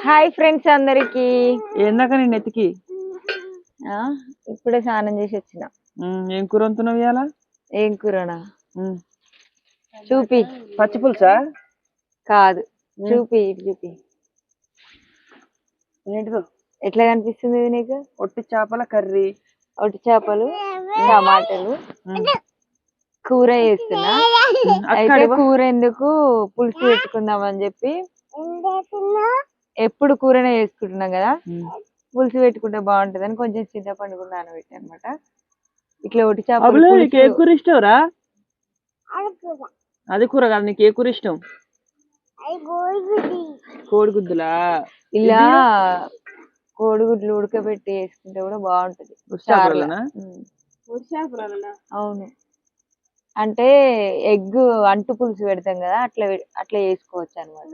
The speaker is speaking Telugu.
హాయ్ ఫ్రెండ్స్ అందరికి. ఏందాక నేను ఎతికి ఇప్పుడే స్నానం చేసి వచ్చిన. ఏం కూర వండుతున్నావు ఇవాళ? ఏం కూరనా? చూపి. పచ్చి పులుసా? కాదు, చూపి చూపి. ఏంటిదో ఎట్లా కనిపిస్తుంది ఇది నీకు? ఒట్టి చేపల కర్రీ. ఒట్టి చేపలు, టమాటాలు, కూర చేస్తున్నా. అయితే కూర ఎందుకు పులుసు పెట్టుకుందామని చెప్పి, ఎప్పుడు కూరనే చేసుకుంటున్నాం కదా, పులుసు పెట్టుకుంటే బాగుంటదని కొంచెం చింతపండు కూడా నానబెట్టి అనమాట. ఇట్లా ఒట్టి చేపలు. ఏ కూర ఇష్టం రా? అది కూర కాదు, నీకు ఏ కూర ఇష్టం? కోడిగుడ్డులా? ఇలా కోడిగుడ్లు ఉడకబెట్టి వేసుకుంటే కూడా బాగుంటది. అవును, అంటే ఎగ్ అంటు పులుసు పెడతాం కదా, అట్లా చేసుకోవచ్చు అనమాట.